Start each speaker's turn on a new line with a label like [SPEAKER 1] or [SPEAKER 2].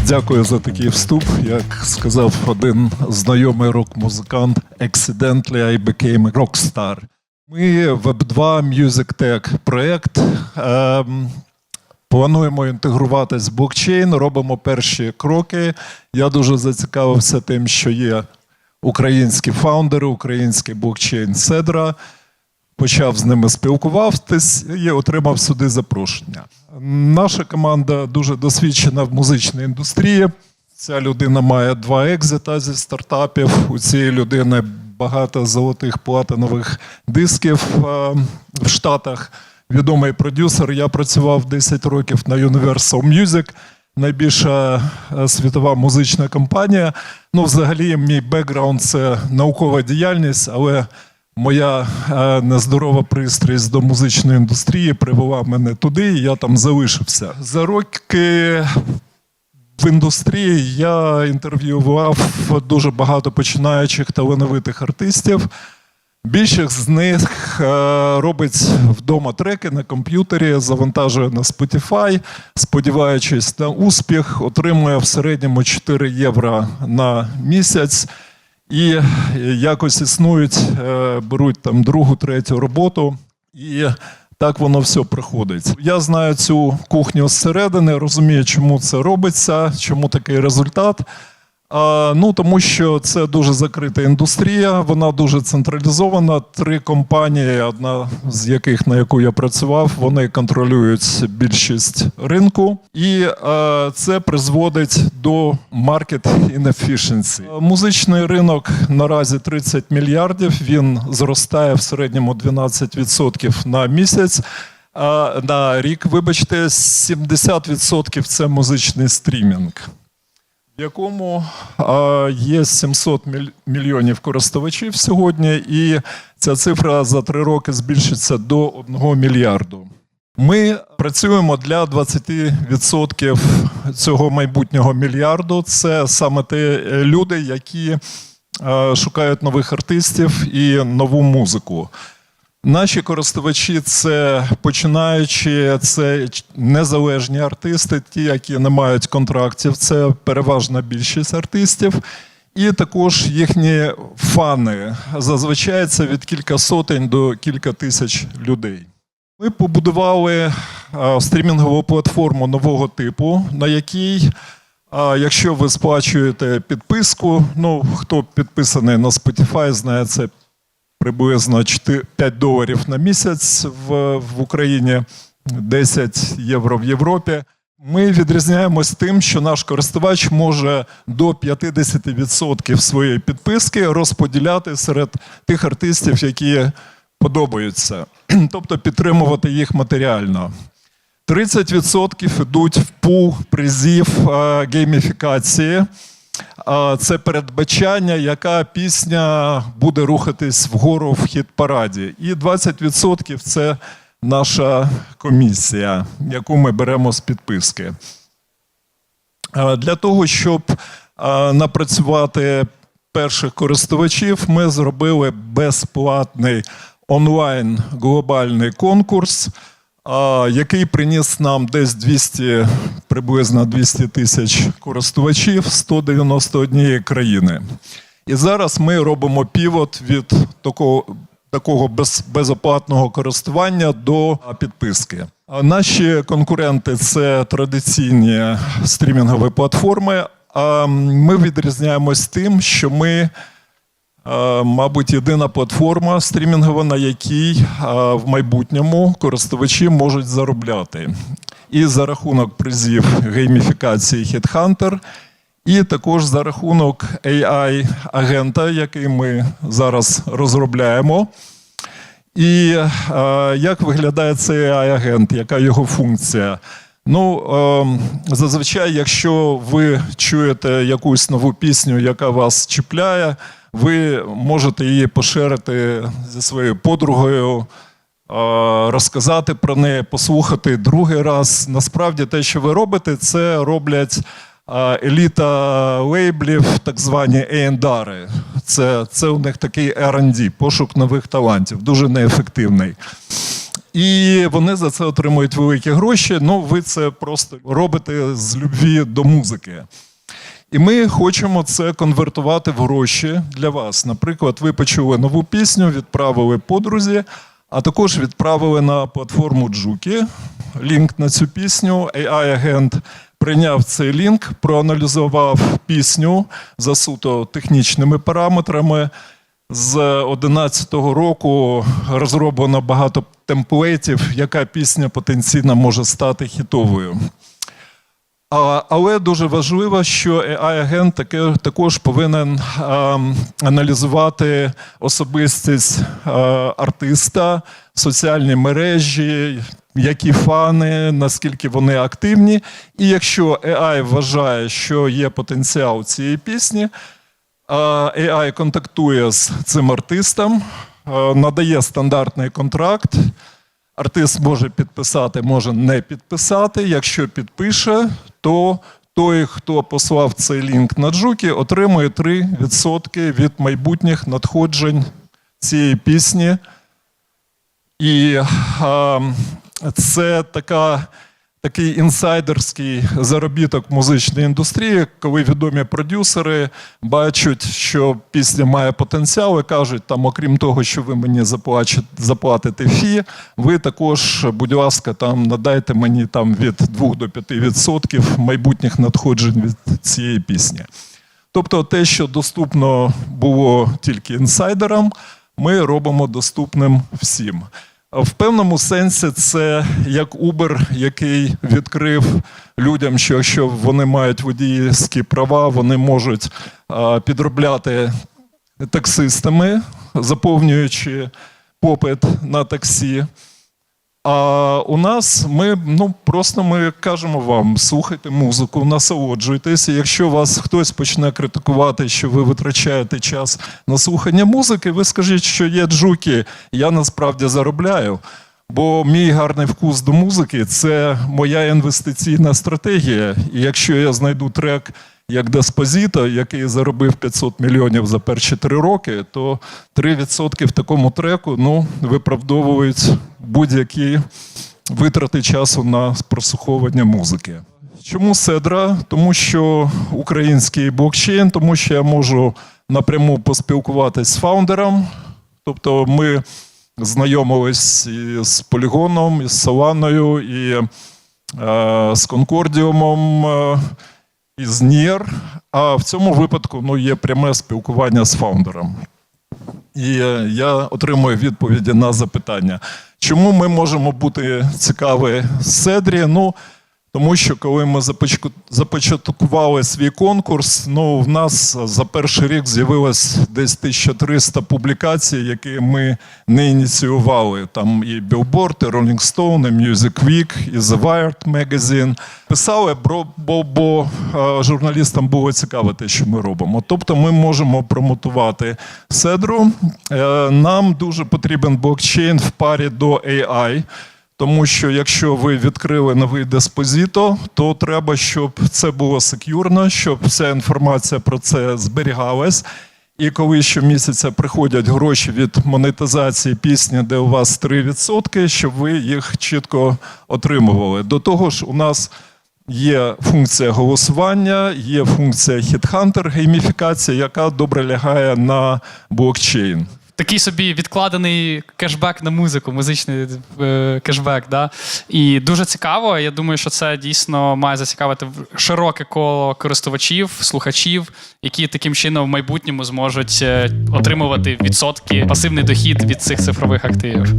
[SPEAKER 1] Дякую за такий вступ. Як сказав один знайомий рок-музикант, «Accidentally I became a rockstar». Ми Web2 Music Tech проєкт. Плануємо інтегруватись в блокчейн, робимо перші кроки. Я дуже зацікавився тим, що є українські фаундери, український блокчейн Седра. Почав з ними спілкуватись і отримав сюди запрошення. Наша команда дуже досвідчена в музичній індустрії. Ця людина має 2 екзита зі стартапів. У цієї людини багато золотих платинових дисків в Штатах. Відомий продюсер. Я працював 10 років на Universal Music, найбільша світова музична компанія. Ну, взагалі, мій бекграунд – це наукова діяльність, але моя нездорова пристрість до музичної індустрії привела мене туди, і я там залишився. За роки в індустрії я інтерв'ював дуже багато починаючих талановитих артистів. Більшість з них робить вдома треки на комп'ютері, завантажує на Spotify, сподіваючись на успіх, отримує в середньому 4 євро на місяць. І якось існують, беруть там 2-ю, 3-ю роботу, і так воно все проходить. Я знаю цю кухню зсередини, розумію, чому це робиться, чому такий результат. Ну, тому що це дуже закрита індустрія, вона дуже централізована. 3 компанії, одна з яких, на яку я працював, вони контролюють більшість ринку. І це призводить до market inefficiency. Музичний ринок наразі 30 мільярдів, він зростає в середньому 12% на місяць. На рік, вибачте, 70% це музичний стрімінг, в якому є 700 мільйонів користувачів сьогодні, і ця цифра за 3 роки збільшиться до 1 мільярду. Ми працюємо для 20% цього майбутнього мільярду. Це саме ті люди, які шукають нових артистів і нову музику. Наші користувачі – це починаючі, це незалежні артисти, ті, які не мають контрактів, це переважна більшість артистів. І також їхні фани, зазвичай це від кілька сотень до кілька тисяч людей. Ми побудували стрімінгову платформу нового типу, на якій, якщо ви сплачуєте підписку, ну, хто підписаний на Spotify, знає, це приблизно $5 на місяць в Україні, 10 євро в Європі. Ми відрізняємось тим, що наш користувач може до 50% своєї підписки розподіляти серед тих артистів, які подобаються, тобто підтримувати їх матеріально. 30% йдуть в пул призів гейміфікації. Це передбачання, яка пісня буде рухатись вгору в хіт-параді. І 20% – це наша комісія, яку ми беремо з підписки. Для того, щоб напрацювати перших користувачів, ми зробили безплатний онлайн глобальний конкурс, який приніс нам десь приблизно 200 тисяч користувачів з 191 країни. І зараз ми робимо півот від такого безоплатного користування до підписки. Наші конкуренти – це традиційні стрімінгові платформи. Ми відрізняємось тим, що ми, мабуть, єдина платформа стрімінгова, на якій в майбутньому користувачі можуть заробляти. І за рахунок призів гейміфікації HeadHunter, і також за рахунок AI-агента, який ми зараз розробляємо. І як виглядає цей AI-агент, яка його функція? Ну, зазвичай, якщо ви чуєте якусь нову пісню, яка вас чіпляє, ви можете її поширити зі своєю подругою, розказати про неї, послухати другий раз. Насправді те, що ви робите, це роблять еліта лейблів, так звані A&R. Це у них такий R&D, пошук нових талантів, дуже неефективний. І вони за це отримують великі гроші. Ну, ви це просто робите з любві до музики. І ми хочемо це конвертувати в гроші для вас. Наприклад, ви почули нову пісню, відправили подрузі, а також відправили на платформу Джукі лінк на цю пісню. AI-агент прийняв цей лінк, проаналізував пісню за суто технічними параметрами. З 2011 року розроблено багато темплейтів, яка пісня потенційно може стати хітовою. Але дуже важливо, що AI-агент також повинен аналізувати особистість артиста, соціальні мережі, які фани, наскільки вони активні. І якщо AI вважає, що є потенціал цієї пісні, AI контактує з цим артистом, надає стандартний контракт. Артист може підписати, може не підписати. Якщо підпише, то той, хто послав цей лінк на Джукі, отримує 3% від майбутніх надходжень цієї пісні. І це такий інсайдерський заробіток музичної індустрії, коли відомі продюсери бачать, що пісня має потенціал і кажуть, там, окрім того, що ви мені заплатите фі, ви також, будь ласка, там, надайте мені там, від 2 до 5% майбутніх надходжень від цієї пісні. Тобто те, що доступно було тільки інсайдерам, ми робимо доступним всім. В певному сенсі це як Uber, який відкрив людям, що якщо вони мають водійські права, вони можуть підробляти таксистами, заповнюючи попит на таксі. А у нас ми кажемо вам, слухайте музику, насолоджуйтесь. І якщо вас хтось почне критикувати, що ви витрачаєте час на слухання музики, ви скажіть, що є Джукі, я насправді заробляю. Бо мій гарний вкус до музики – це моя інвестиційна стратегія. І якщо я знайду трек, як Деспозіто, який заробив 500 мільйонів за перші 3 роки, то 3% в такому треку виправдовують будь-які витрати часу на прослуховування музики. Чому Седра? Тому що український блокчейн, тому що я можу напряму поспілкуватись з фаундером. Тобто ми знайомились і з Полігоном, і з Соланою, і з Конкордіумом, із Нір, а в цьому випадку є пряме спілкування з фаундером. І я отримую відповіді на запитання. Чому ми можемо бути цікаві Седрі? Тому що коли ми започаткували свій конкурс, в нас за перший рік з'явилось десь 1300 публікацій, які ми не ініціювали. Там і Billboard, і Rolling Stone, і Music Week, і The Wired Magazine. Писали, бо журналістам було цікаво те, що ми робимо. Тобто ми можемо промотувати Седру. Нам дуже потрібен блокчейн в парі до AI. Тому що якщо ви відкрили новий Деспозіто, то треба, щоб це було сек'юрно, щоб вся інформація про це зберігалась. І коли щомісяця приходять гроші від монетизації пісні, де у вас 3%, щоб ви їх чітко отримували. До того ж, у нас є функція голосування, є функція HitHunter, гейміфікація, яка добре лягає на блокчейн.
[SPEAKER 2] Такий собі відкладений кешбек на музику, музичний кешбек. Да? І дуже цікаво. Я думаю, що це дійсно має зацікавити широке коло користувачів, слухачів, які таким чином в майбутньому зможуть отримувати відсотки, пасивний дохід від цих цифрових активів.